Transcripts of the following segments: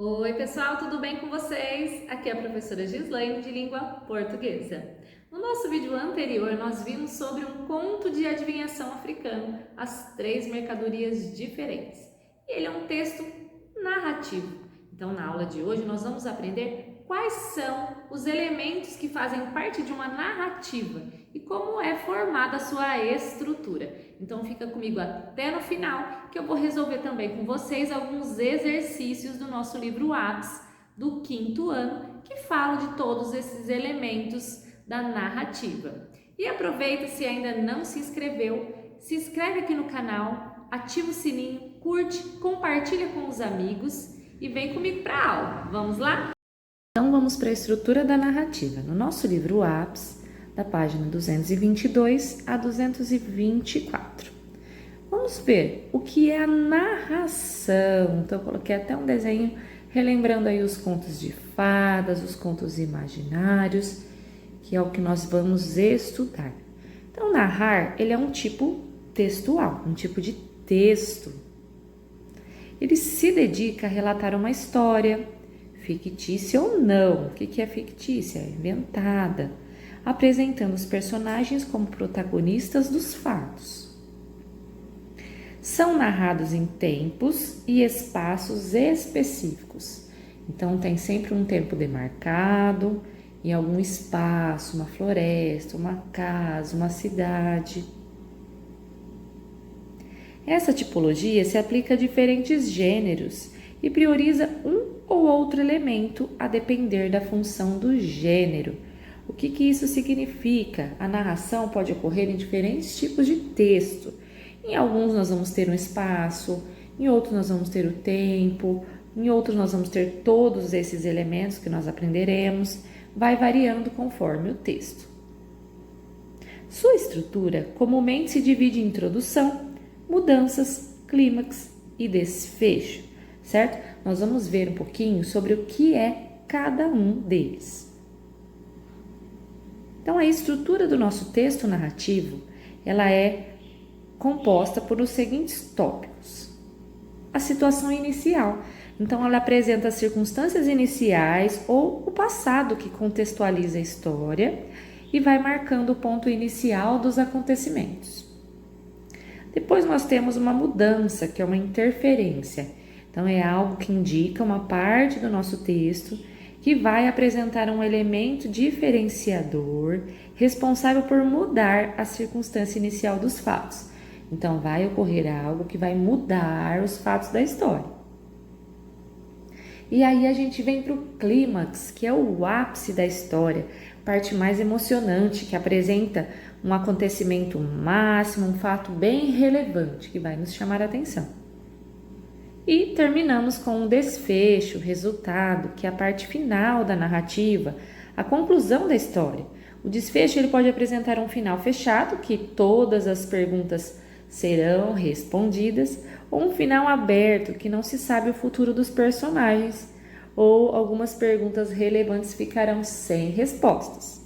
Oi, pessoal, tudo bem com vocês? Aqui é a professora Gislaine de língua portuguesa. No nosso vídeo anterior, nós vimos sobre um conto de adivinhação africano, As Três Mercadorias Diferentes. E ele é um texto narrativo. Então, na aula de hoje, nós vamos aprender quais são os elementos que fazem parte de uma narrativa e como é formada a sua estrutura. Então, fica comigo até no final, que eu vou resolver também com vocês alguns exercícios do nosso livro Ápice do 5º ano, que falam de todos esses elementos da narrativa. E aproveita, se ainda não se inscreveu, se inscreve aqui no canal, ativa o sininho, curte, compartilha com os amigos e vem comigo para a aula. Vamos lá? Então vamos para a estrutura da narrativa. No nosso livro Ápice, da página 222 a 224. Vamos ver o que é a narração. Então eu coloquei até um desenho relembrando aí os contos de fadas, os contos imaginários, que é o que nós vamos estudar. Então narrar, ele é um tipo textual, um tipo de texto. Ele se dedica a relatar uma história, fictícia ou não. O que é fictícia? É inventada, apresentando os personagens como protagonistas dos fatos. São narrados em tempos e espaços específicos. Então tem sempre um tempo demarcado, em algum espaço, uma floresta, uma casa, uma cidade. Essa tipologia se aplica a diferentes gêneros e prioriza um ou outro elemento a depender da função do gênero. O que isso significa? A narração pode ocorrer em diferentes tipos de texto. Em alguns nós vamos ter um espaço, em outros nós vamos ter o tempo, em outros nós vamos ter todos esses elementos que nós aprenderemos. Vai variando conforme o texto. Sua estrutura comumente se divide em introdução, mudanças, clímax e desfecho, certo? Nós vamos ver um pouquinho sobre o que é cada um deles. Então, a estrutura do nosso texto narrativo, ela é composta por os seguintes tópicos. A situação inicial. Então, ela apresenta as circunstâncias iniciais ou o passado que contextualiza a história e vai marcando o ponto inicial dos acontecimentos. Depois nós temos uma mudança, que é uma interferência. Então, é algo que indica uma parte do nosso texto que vai apresentar um elemento diferenciador responsável por mudar a circunstância inicial dos fatos. Então, vai ocorrer algo que vai mudar os fatos da história. E aí a gente vem para o clímax, que é o ápice da história, parte mais emocionante, que apresenta um acontecimento máximo, um fato bem relevante, que vai nos chamar a atenção. E terminamos com um desfecho, resultado, que é a parte final da narrativa, a conclusão da história. O desfecho ele pode apresentar um final fechado, que todas as perguntas serão respondidas, ou um final aberto, que não se sabe o futuro dos personagens, ou algumas perguntas relevantes ficarão sem respostas.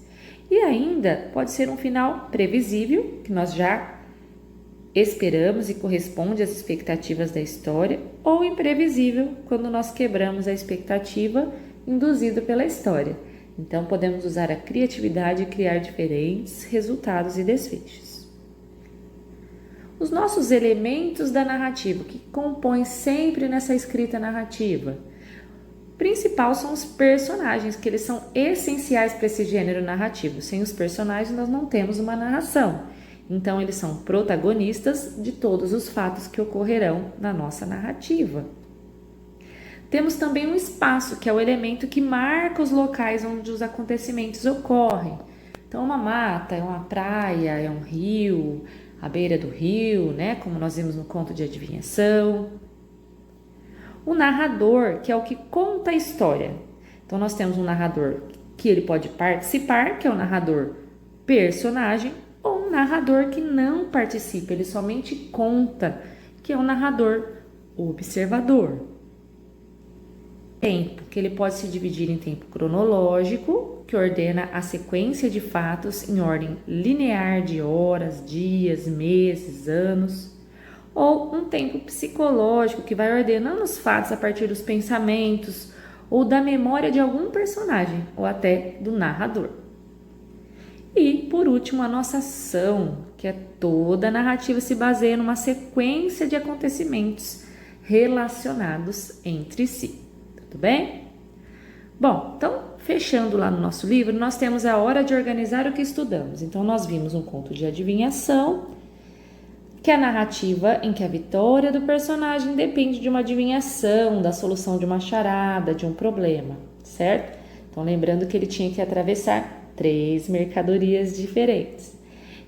E ainda pode ser um final previsível, que nós já esperamos e corresponde às expectativas da história, ou imprevisível, quando nós quebramos a expectativa induzida pela história. Então, podemos usar a criatividade e criar diferentes resultados e desfechos. Os nossos elementos da narrativa, que compõem sempre nessa escrita narrativa, principal são os personagens, que eles são essenciais para esse gênero narrativo. Sem os personagens, nós não temos uma narração. Então, eles são protagonistas de todos os fatos que ocorrerão na nossa narrativa. Temos também um espaço, que é o elemento que marca os locais onde os acontecimentos ocorrem. Então, uma mata, é uma praia, é um rio, à beira do rio, né? Como nós vimos no conto de adivinhação. O narrador, que é o que conta a história. Então, nós temos um narrador que ele pode participar, que é o narrador personagem, ou um narrador que não participa, ele somente conta, que é o narrador observador. Tempo, que ele pode se dividir em tempo cronológico, que ordena a sequência de fatos em ordem linear de horas, dias, meses, anos. ou um tempo psicológico que vai ordenando os fatos a partir dos pensamentos ou da memória de algum personagem ou até do narrador. E, por último, a nossa ação, que é toda a narrativa se baseia numa sequência de acontecimentos relacionados entre si. Tudo bem? Bom, então, fechando lá no nosso livro, nós temos a hora de organizar o que estudamos. Então, nós vimos um conto de adivinhação, que é a narrativa em que a vitória do personagem depende de uma adivinhação, da solução de uma charada, de um problema, certo? Então, lembrando que ele tinha que atravessar 3 mercadorias diferentes.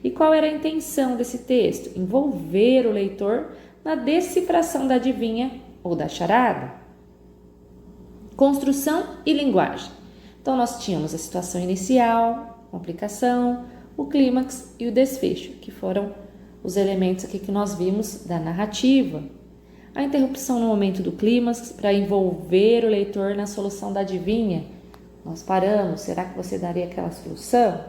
E qual era a intenção desse texto? Envolver o leitor na decifração da adivinha ou da charada. Construção e linguagem. Então, nós tínhamos a situação inicial, complicação, o clímax e o desfecho, que foram os elementos aqui que nós vimos da narrativa. A interrupção no momento do clímax para envolver o leitor na solução da adivinha. Nós paramos, será que você daria aquela solução?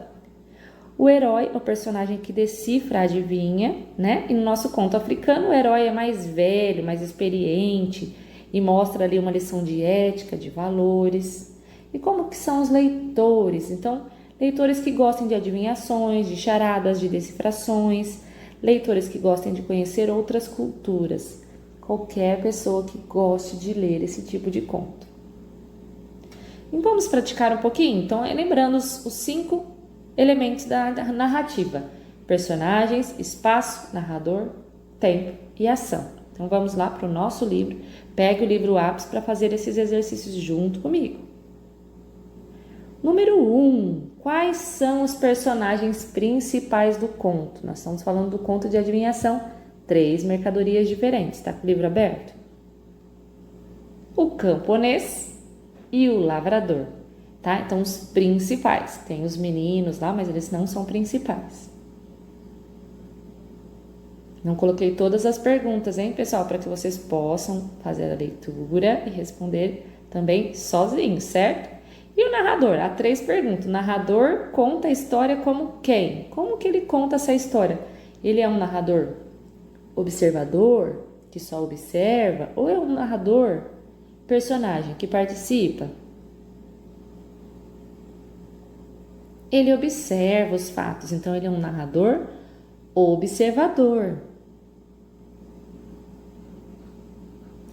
O herói é o personagem que decifra a adivinha, né? E no nosso conto africano, o herói é mais velho, mais experiente e mostra ali uma lição de ética, de valores. E como que são os leitores? Então, leitores que gostem de adivinhações, de charadas, de decifrações, leitores que gostem de conhecer outras culturas. Qualquer pessoa que goste de ler esse tipo de conto. E vamos praticar um pouquinho? Então, lembrando os 5 elementos da narrativa: personagens, espaço, narrador, tempo e ação. Então, vamos lá para o nosso livro. Pegue o livro Ápice para fazer esses exercícios junto comigo. Número 1. Quais são os personagens principais do conto? Nós estamos falando do conto de adivinhação, 3 mercadorias diferentes. Está com o livro aberto? O camponês e o lavrador, tá? Então, os principais. Tem os meninos lá, mas eles não são principais. Não coloquei todas as perguntas, hein, pessoal? Para que vocês possam fazer a leitura e responder também sozinhos, certo? E o narrador? Há 3 perguntas. O narrador conta a história como quem? Como que ele conta essa história? Ele é um narrador observador, que só observa? Ou é um narrador personagem que participa? Ele observa os fatos, então ele é um narrador observador.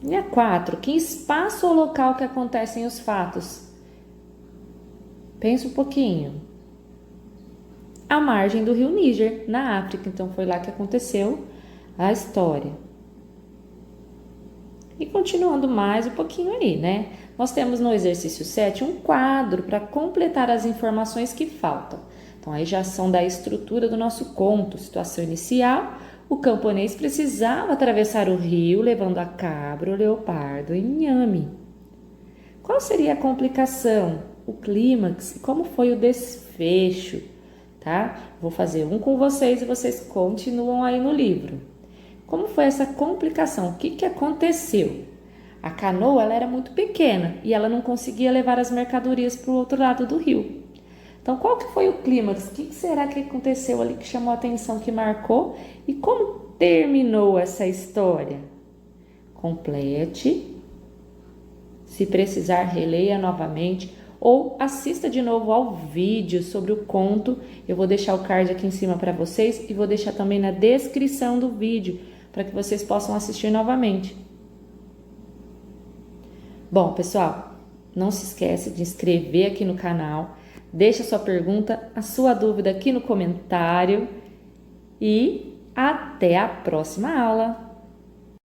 E a 4, que espaço ou local que acontecem os fatos? Pensa um pouquinho. À margem do rio Níger, na África, então foi lá que aconteceu a história. E continuando mais um pouquinho aí, né? Nós temos no exercício 7 um quadro para completar as informações que faltam. Então, aí já são da estrutura do nosso conto. Situação inicial: o camponês precisava atravessar o rio levando a cabra, o leopardo e o inhame. Qual seria a complicação? O clímax? E como foi o desfecho? Tá? Vou fazer um com vocês e vocês continuam aí no livro. Como foi essa complicação? O que aconteceu? A canoa ela era muito pequena e ela não conseguia levar as mercadorias para o outro lado do rio. Então, qual que foi o clímax? O que será que aconteceu ali que chamou a atenção, que marcou? E como terminou essa história? Complete. Se precisar, releia novamente ou assista de novo ao vídeo sobre o conto. Eu vou deixar o card aqui em cima para vocês e vou deixar também na descrição do vídeo para que vocês possam assistir novamente. Bom, pessoal, não se esquece de inscrever aqui no canal, deixa sua pergunta, a sua dúvida aqui no comentário e até a próxima aula!